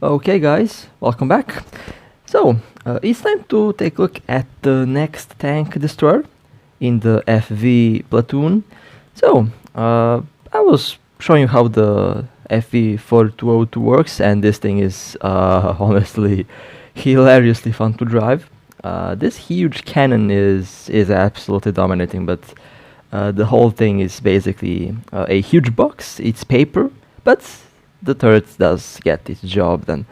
Okay guys, welcome back. It's time to take a look at the next tank destroyer in the FV Platoon. I was showing you how the FV4202 works, and this thing is honestly hilariously fun to drive. This huge cannon is absolutely dominating, but the whole thing is basically a huge box. It's paper, but the turret does get its job done.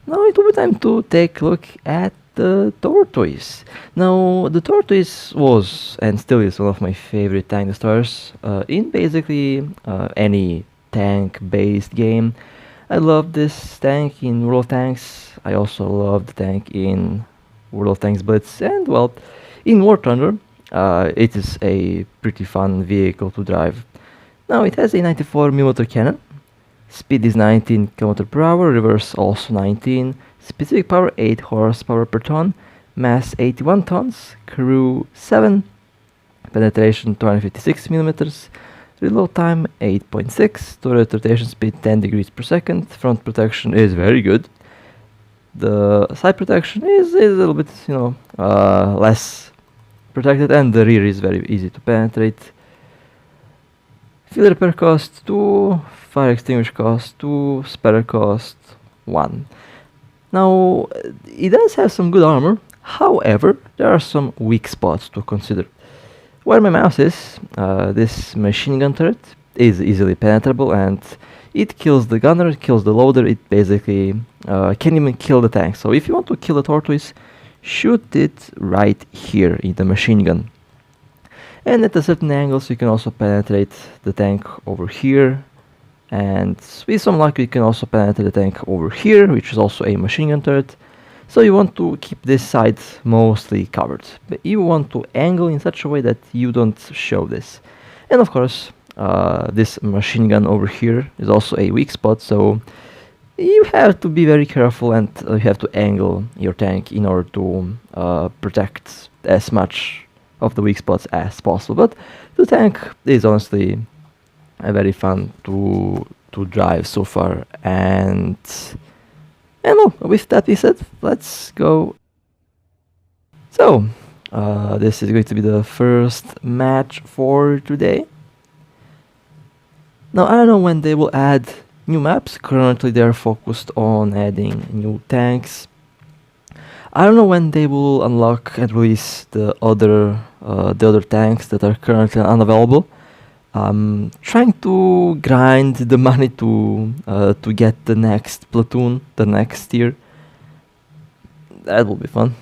Now it will be time to take a look at the Tortoise. Now the Tortoise was and still is one of my favorite tank destroyers in basically any tank-based game. I love this tank in World of Tanks. I also love the tank in World of Tanks Blitz, and well, in War Thunder, it is a pretty fun vehicle to drive. Now it has a 94mm cannon. Speed is 19 km per hour, reverse also 19, specific power 8 horsepower per ton, mass 81 tons, crew 7, penetration 256 millimeters, reload time 8.6, turret rotation speed 10 degrees per second, front protection is very good. The side protection is a little bit, less protected, and the rear is very easy to penetrate. Field repair cost 2, fire extinguish cost 2, spare cost 1. Now, it does have some good armor, however, there are some weak spots to consider. Where my mouse is, this machine gun turret is easily penetrable, and it kills the gunner, it kills the loader, it basically can even kill the tank. So if you want to kill the Tortoise, shoot it right here in the machine gun. And at a certain angles you can also penetrate the tank over here, and with some luck you can also penetrate the tank over here, which is also a machine gun turret. So you want to keep this side mostly covered, but you want to angle in such a way that you don't show this. And of course, this machine gun over here is also a weak spot, so you have to be very careful, and you have to angle your tank in order to protect as much of the weak spots as possible. But the tank is honestly very fun to drive so far, and well, with that being said, let's go. So this is going to be the first match for today. Now I don't know when they will add new maps. Currently they're focused on adding new tanks. I don't know when they will unlock and release the other tanks that are currently unavailable. I'm trying to grind the money to get the next platoon, the next tier. That will be fun.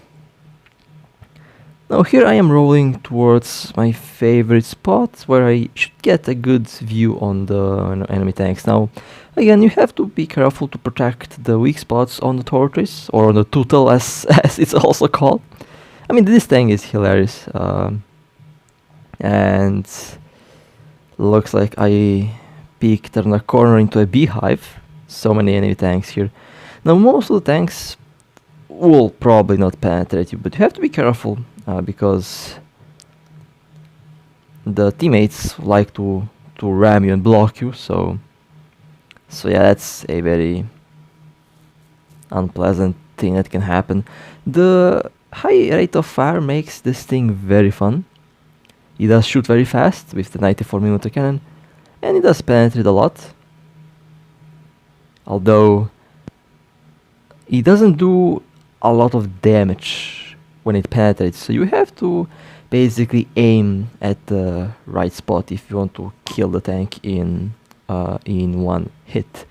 Now here I am rolling towards my favorite spot, where I should get a good view on the enemy tanks. Now, again, you have to be careful to protect the weak spots on the Tortoise, or on the Tutel as it's also called. I mean, this tank is hilarious, and looks like I peeked on a corner into a beehive. So many enemy tanks here. Now most of the tanks will probably not penetrate you, but you have to be careful because the teammates like to ram you and block you. So yeah, that's a very unpleasant thing that can happen. The high rate of fire makes this thing very fun. It does shoot very fast with the 94mm cannon, and it does penetrate a lot. Although it doesn't do a lot of damage when it penetrates, so you have to basically aim at the right spot if you want to kill the tank in one hit.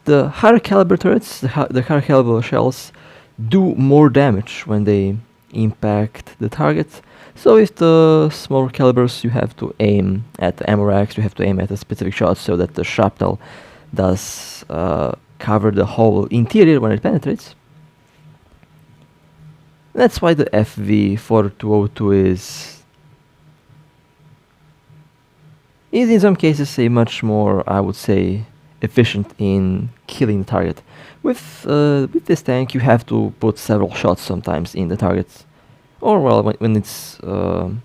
The higher caliber turrets, the higher caliber shells, do more damage when they impact the target. So with the smaller calibers, you have to aim at the ammo racks, you have to aim at a specific shot so that the shrapnel does cover the whole interior when it penetrates. That's why the FV4202 is in some cases a much more, I would say, efficient in killing the target. With this tank, you have to put several shots sometimes in the target. Or well, when it's when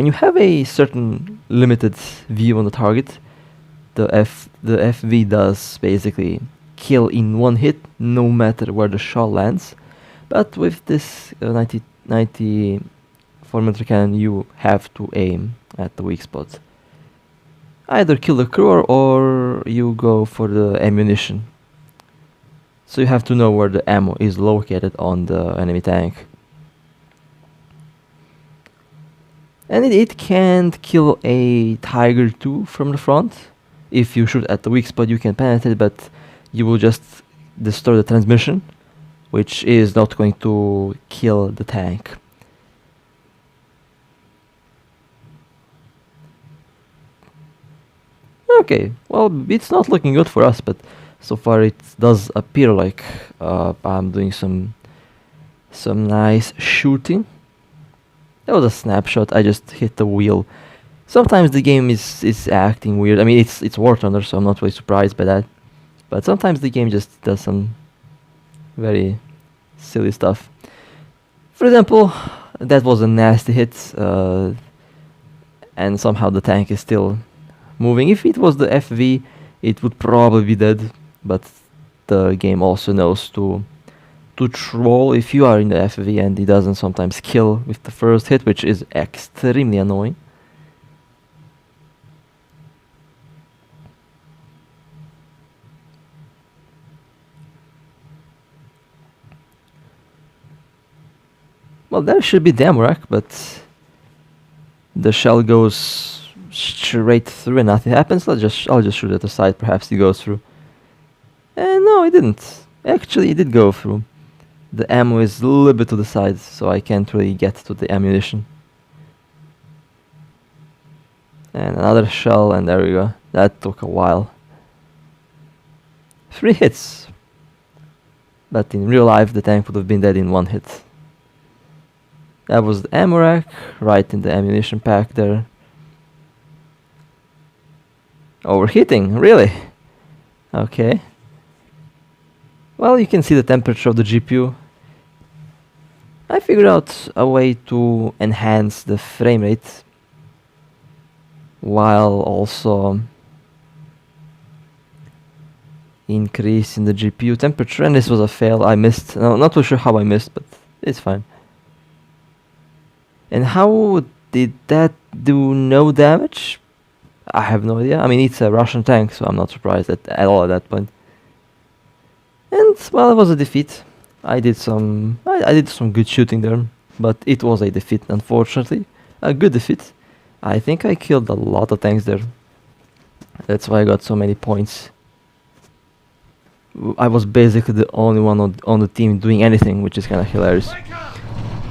you have a certain limited view on the target, the FV does basically kill in one hit, no matter where the shell lands. But with this 90 4mm cannon, you have to aim at the weak spot. Either kill the crew or you go for the ammunition. So you have to know where the ammo is located on the enemy tank. And it can't kill a Tiger 2 from the front. If you shoot at the weak spot, you can penetrate, but you will just destroy the transmission, which is not going to kill the tank. Okay, well, it's not looking good for us, but so far it does appear like I'm doing some nice shooting. That was a snapshot. I just hit the wheel. Sometimes the game is acting weird. I mean, it's War Thunder, so I'm not really surprised by that. But sometimes the game just does some very silly stuff. For example, that was a nasty hit, and somehow the tank is still moving. If it was the FV, it would probably be dead. But the game also knows to troll if you are in the FV, and it doesn't sometimes kill with the first hit, which is extremely annoying. Well, there should be dam rack, but the shell goes straight through and nothing happens. I'll just shoot at the side. Perhaps it goes through. And no, it didn't. Actually, it did go through. The ammo is a little bit to the side, so I can't really get to the ammunition. And another shell, and there we go. That took a while. 3 hits. But in real life, the tank would have been dead in 1 hit. That was the ammo rack, right in the ammunition pack there. Overheating, really? Okay. Well, you can see the temperature of the GPU. I figured out a way to enhance the frame rate while also increasing the GPU temperature, and this was a fail. I missed. No, not too sure how I missed, but it's fine. And how did that do no damage? I have no idea. I mean, it's a Russian tank, so I'm not surprised at all at that point. And well, it was a defeat. I did some good shooting there, but it was a defeat, unfortunately. A good defeat. I think I killed a lot of tanks there. That's why I got so many points. I was basically the only one on the team doing anything, which is kind of hilarious.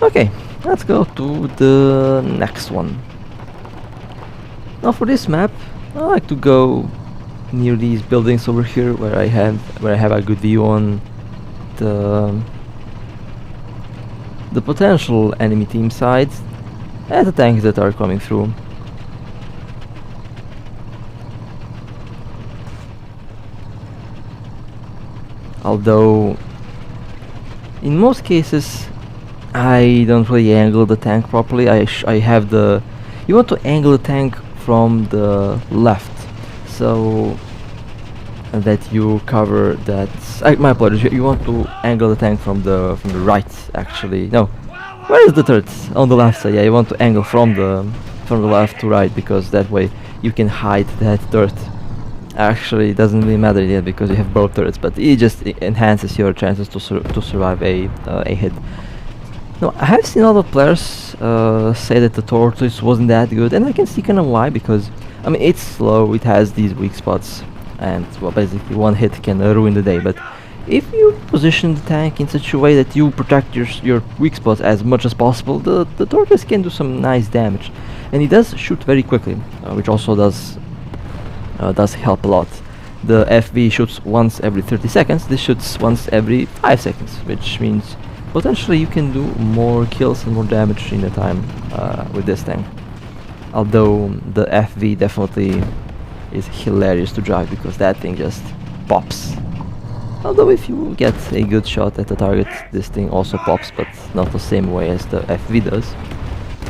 Okay, let's go to the next one. Now for this map, I like to go near these buildings over here where I have a good view on the potential enemy team sides and the tanks that are coming through. Although in most cases I don't really angle the tank properly. I have the... You want to angle the tank from the left, so that you cover that... my apologies. You want to angle the tank from the right, actually. No, where is the turret? On the left side. Yeah, you want to angle from the left to right, because that way you can hide that turret. Actually, it doesn't really matter yet because you have both turrets, but it just enhances your chances to survive a hit. No, I have seen a lot of players say that the Tortoise wasn't that good, and I can see kind of why, because I mean, it's slow, it has these weak spots, and well, basically one hit can ruin the day. But if you position the tank in such a way that you protect your weak spots as much as possible, the Tortoise can do some nice damage, and it does shoot very quickly, which also does help a lot. The FV shoots once every 30 seconds, this shoots once every 5 seconds, which means potentially you can do more kills and more damage in a time with this tank. Although the FV definitely is hilarious to drive because that thing just pops. Although if you get a good shot at the target, this thing also pops, but not the same way as the FV does.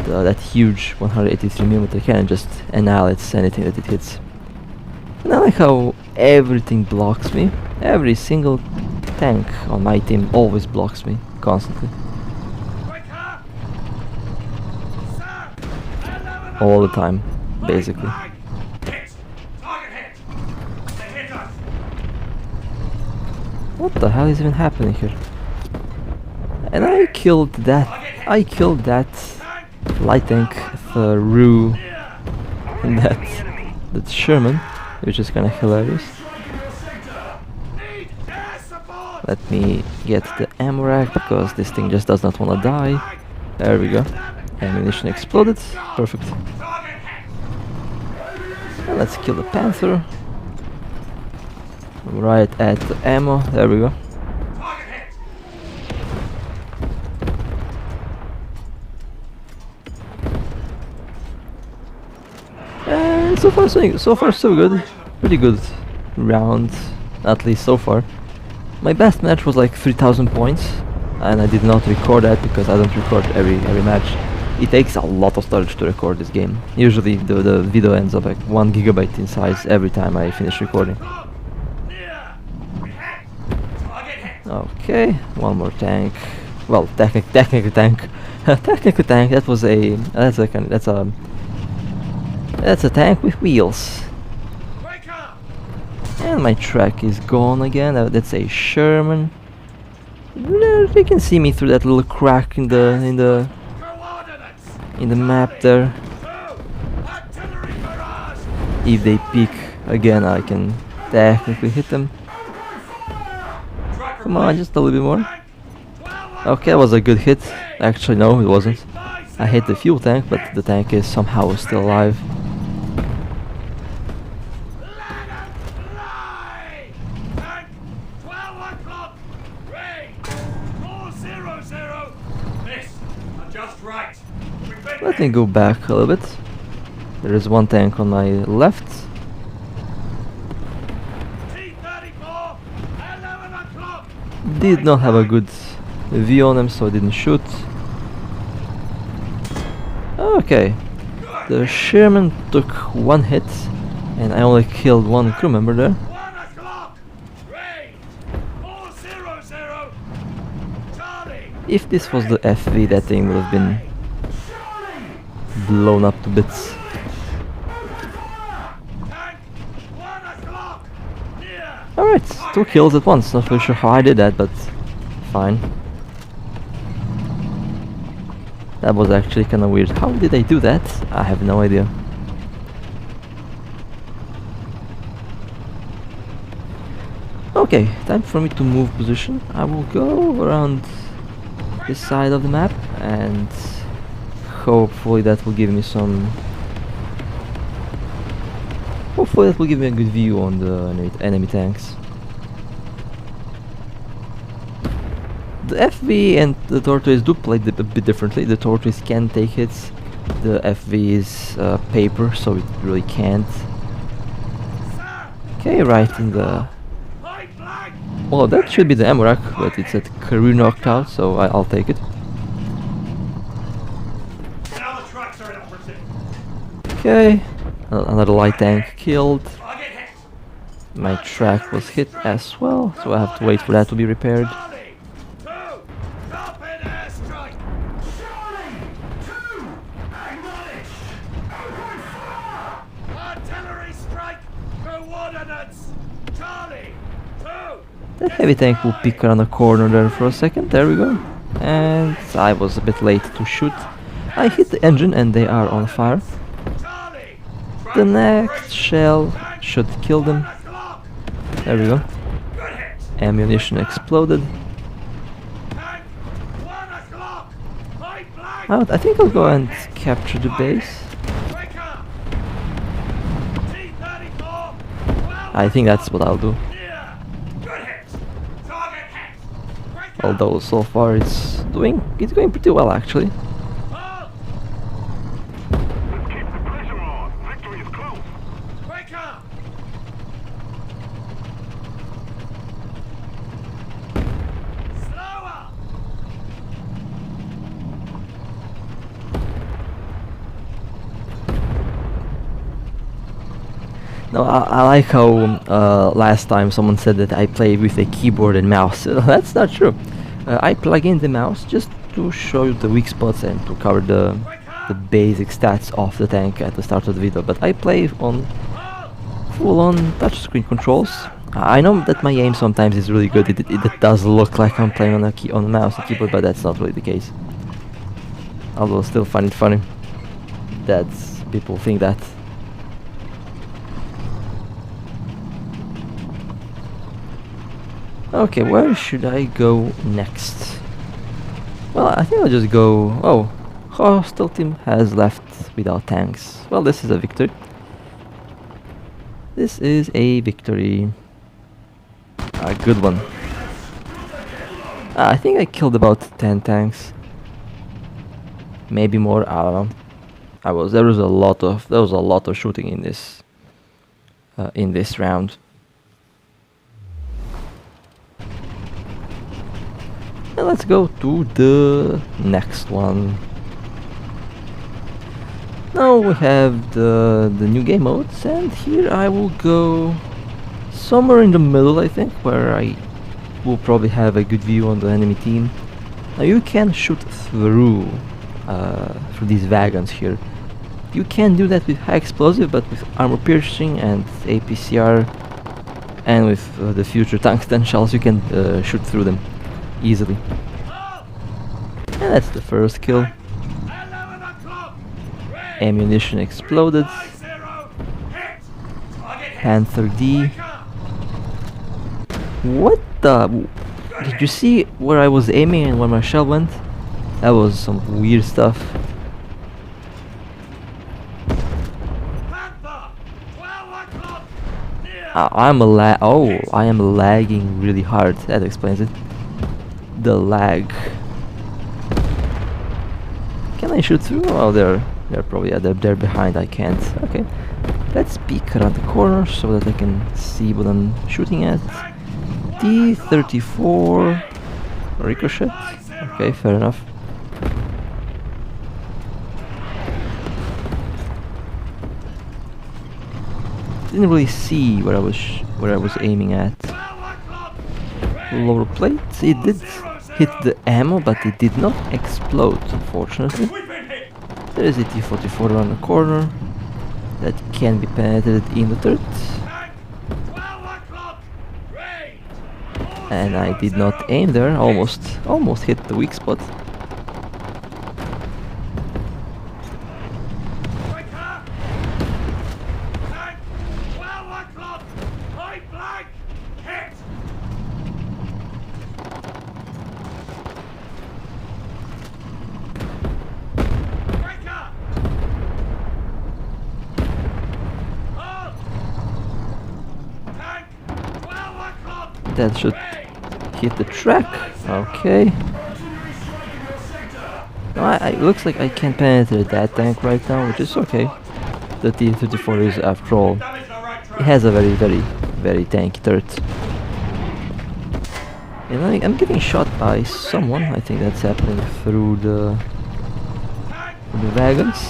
That huge 183mm cannon just annihilates anything that it hits. And I like how everything blocks me. Every single tank on my team always blocks me, constantly. All the time, basically. What the hell is even happening here? And I killed that light tank through that Sherman, which is kinda hilarious. Let me get the ammo rack because this thing just does not wanna die. There we go. Ammunition exploded. Perfect. And let's kill the Panther. Right at the ammo. There we go. And so far so good. Pretty good round, at least so far. My best match was like 3,000 points, and I did not record that because I don't record every match. It takes a lot of storage to record this game. Usually the video ends up like 1 gigabyte in size every time I finish recording. Okay, one more tank. Well, technically tank. Technically tank. That's a tank with wheels. And my track is gone again. That's a Sherman. They can see me through that little crack in the map there. If they peek again, I can technically hit them. Come on, just a little bit more. Okay, that was a good hit. Actually, no, it wasn't. I hit the fuel tank, but the tank is somehow still alive. Let me go back a little bit. There is one tank on my left. Did not have a good view on him, so I didn't shoot. Okay, the Sherman took one hit, and I only killed one crew member there. If this was the FV, that thing would have been blown up to bits. Alright, 2 kills at once. Not really sure how I did that, but fine. That was actually kinda weird. How did I do that? I have no idea. Okay, time for me to move position. I will go around this side of the map and hopefully that will give me some... Hopefully that will give me a good view on the enemy tanks. The FV and the Tortoise do play a bit differently. The Tortoise can take hits. The FV is paper, so it really can't. Okay, right in the... Well, that should be the ammo rack, but it's at career knocked out, so I'll take it. Okay, another light tank killed. My track was hit as well, so I have to wait for that to be repaired. The heavy tank will peek around the corner there for a second. There we go. And I was a bit late to shoot. I hit the engine and they are on fire. The next shell should kill them. There we go. Ammunition exploded. I think I'll go and capture the base. I think that's what I'll do. Although so far it's going pretty well actually. No, I like how last time someone said that I play with a keyboard and mouse. That's not true. I plug in the mouse just to show you the weak spots and to cover the basic stats of the tank at the start of the video. But I play on full-on touchscreen controls. I know that my aim sometimes is really good. It does look like I'm playing on a mouse and keyboard, but that's not really the case. Although I still find it funny that people think that. Okay, where should I go next? Well, I think I'll just go... Oh, hostile team has left without tanks. Well, this is a victory. This is a victory. A good one. I think I killed about 10 tanks. Maybe more, I don't know. There was a lot of shooting in this round. And let's go to the next one. Now we have the new game modes, and here I will go somewhere in the middle, I think, where I will probably have a good view on the enemy team. Now you can shoot through these wagons here. You can do that with high explosive, but with armor piercing and APCR and with the future tungsten shells you can shoot through them easily. And that's the first kill. Ammunition exploded. Panther D. What the... Did you see where I was aiming and where my shell went? That was some weird stuff. I am lagging really hard. That explains it. The lag. Can I shoot through? Oh, they're probably they're behind. I can't. Okay, let's peek around the corner so that I can see what I'm shooting at. T-34 ricochet. Okay, fair enough. Didn't really see where I was aiming at. Lower plate. It did hit the ammo, but it did not explode, unfortunately. There is a T-44 around the corner that can be penetrated in the turret. And I did not aim there. Almost hit the weak spot. That should hit the track. Okay. No, it looks like I can penetrate that tank right now, which is okay. The T-34 is, after all, it has a very, very, very tanky turret. And I'm getting shot by someone. I think that's happening through the wagons.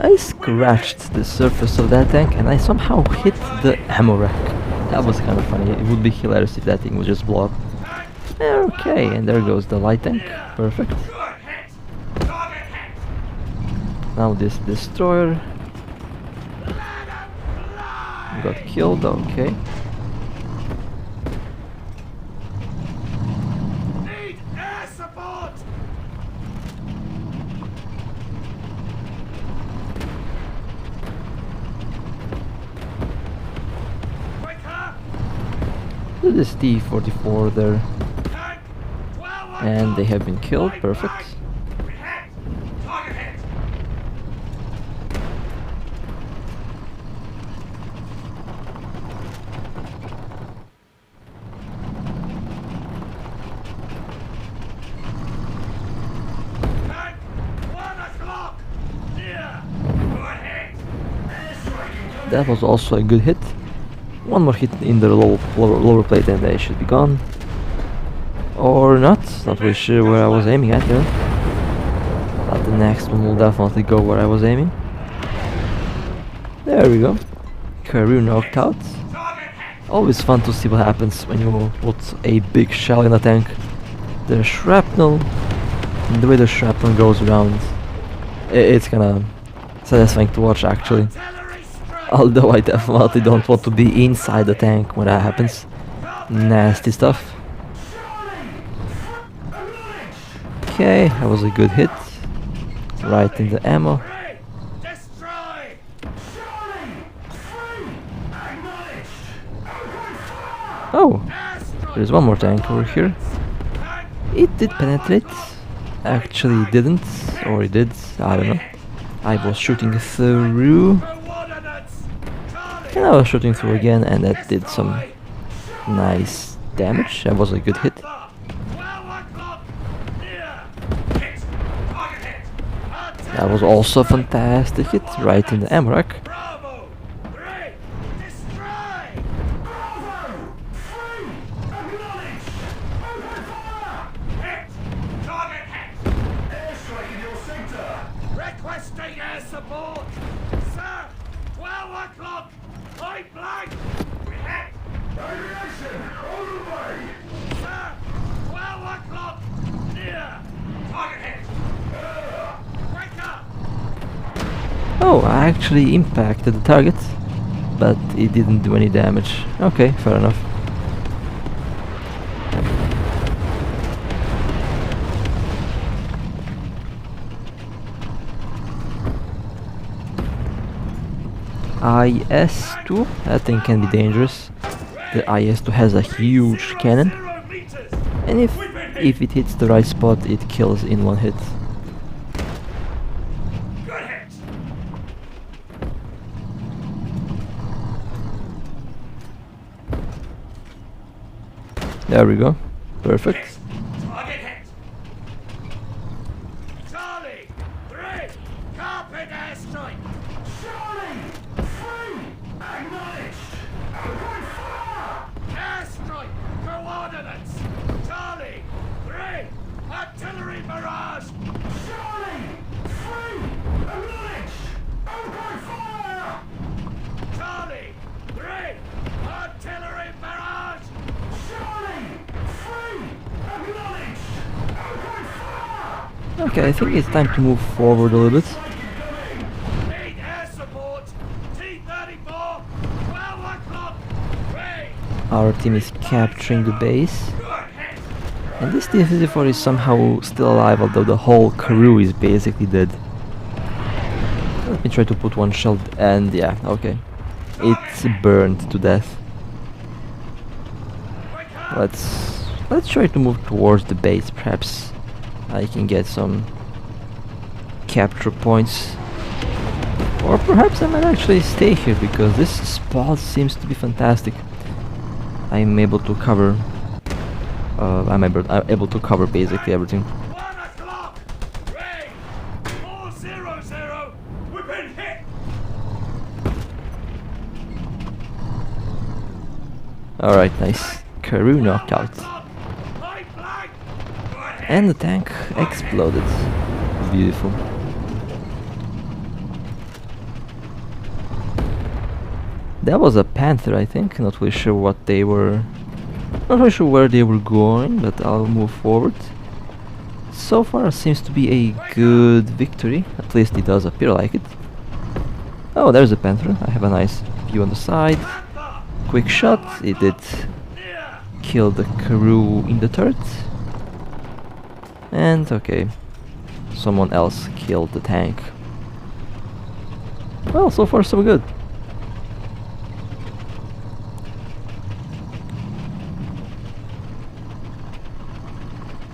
I scratched the surface of that tank and I somehow hit the ammo rack. That was kind of funny. It would be hilarious if that thing would just blow up. Okay, and there goes the light tank. Perfect. Now this destroyer got killed. Okay. This T-44 there, and they have been killed. Perfect. That was also a good hit. One more hit in the lower plate and they should be gone. Or not really sure where I was aiming at there. But the next one will definitely go where I was aiming. There we go. Career knocked out. Always fun to see what happens when you put a big shell in a tank. The shrapnel, and the way the shrapnel goes around, it's kinda satisfying to watch actually. Although I definitely don't want to be inside the tank when that happens. Nasty stuff. Okay, that was a good hit. Right in the ammo. Oh, there's one more tank over here. It did penetrate. Actually it didn't, or it did, I don't know. I was shooting through. And I was shooting through again, and that did some nice damage. That was a good hit. That was also a fantastic hit, right in the ammo rack. Requesting air support! Sir! 12 o'clock! Point blank! We hit! Aviation! On the way! Sir! 12 o'clock! Near! Target hit! Quicker! Oh, I actually impacted the target, but it didn't do any damage. Okay, fair enough. IS-2, that thing can be dangerous. The IS-2 has a huge cannon, and if it hits the right spot, it kills in one hit. There we go. Perfect. Charlie! 3! Carpet airstrike! Charlie! 3! Acknowledged! Open fire! Airstrike! Coordinates! Charlie! 3! Artillery barrage! Charlie! 3! Acknowledged! Open fire! Charlie! 3! Artillery barrage! Charlie! 3! Acknowledged! Open fire! Okay, I think it's time to move forward a little bit. Need air support! T-34! 12 o'clock! Our team is capturing the base. And this T-34 is somehow still alive, although the whole crew is basically dead. Let me try to put one shell, and yeah, okay. It's burned to death. Let's try to move towards the base. Perhaps I can get some capture points. Or perhaps I might actually stay here, because this spot seems to be fantastic. I'm able to cover I'm able to cover basically everything. 1 o'clock! Ray! 400! We've been hit! Alright, nice. Crew knocked out. Point blank! Go ahead! And the tank exploded. Beautiful. That was a Panther, I think. Not really sure what they were. Not really sure where they were going, but I'll move forward. So far, it seems to be a good victory. At least it does appear like it. Oh, there's a Panther. I have a nice view on the side. Quick shot. It did kill the crew in the turret. And okay, someone else killed the tank. Well, so far so good.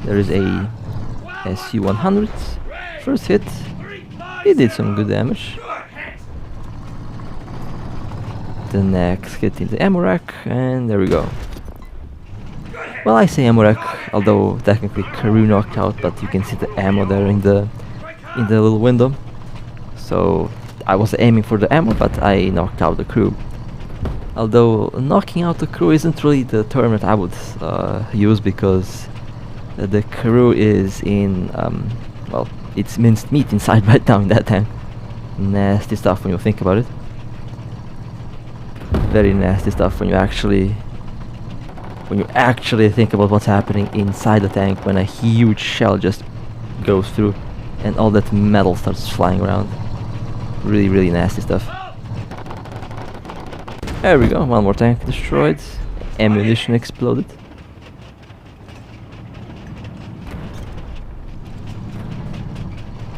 There is a SU-100. First hit, it did some good damage. The next hit in the ammo rack, and there we go. Well, I say ammo rack, although technically crew knocked out, but you can see the ammo there in the little window. So I was aiming for the ammo, but I knocked out the crew. Although knocking out the crew isn't really the term that I would use, because the crew is in, well, it's minced meat inside right now in that tank. Nasty stuff when you think about it. Very nasty stuff when you actually think about what's happening inside the tank when a huge shell just goes through and all that metal starts flying around. Really, really nasty stuff. There we go, one more tank destroyed. Ammunition exploded.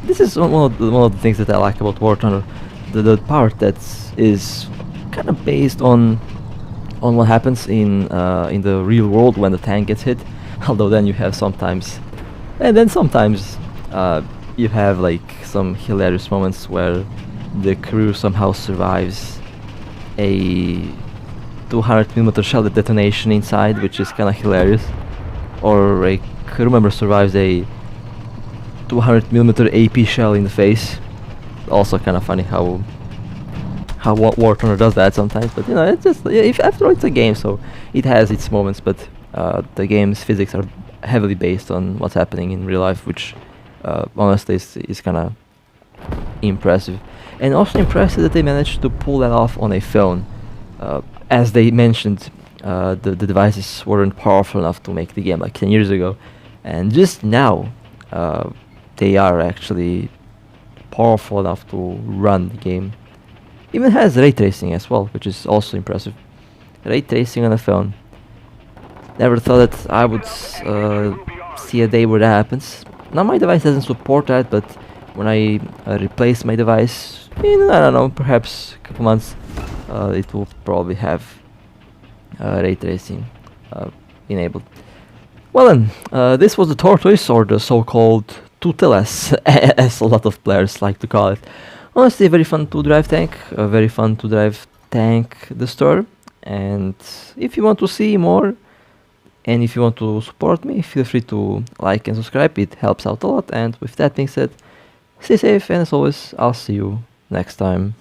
This is one of the things that I like about War Thunder. The part that is kind of based on what happens in the real world when the tank gets hit. Although then you have sometimes you have like some hilarious moments where the crew somehow survives a 200mm shell detonation inside, which is kind of hilarious. Or a crew member survives a 200mm AP shell in the face. Also kind of funny how War Thunder does that sometimes, but you know, it's just, if after all it's a game, so it has its moments, but the game's physics are heavily based on what's happening in real life, which honestly is kind of impressive. And also impressive that they managed to pull that off on a phone. As they mentioned, the devices weren't powerful enough to make the game like 10 years ago, and just now they are actually powerful enough to run the game. Even has ray tracing as well, which is also impressive. Ray tracing on a phone. Never thought that I would see a day where that happens. Now my device doesn't support that, but when I replace my device in, I don't know, perhaps a couple months, it will probably have ray tracing enabled. Well then, this was the Tortoise, or the so-called Tutel, as a lot of players like to call it. Honestly, a very fun to drive tank, a very fun to drive tank destroyer. And if you want to see more, and if you want to support me, feel free to like and subscribe, it helps out a lot. And with that being said, stay safe, and as always, I'll see you next time.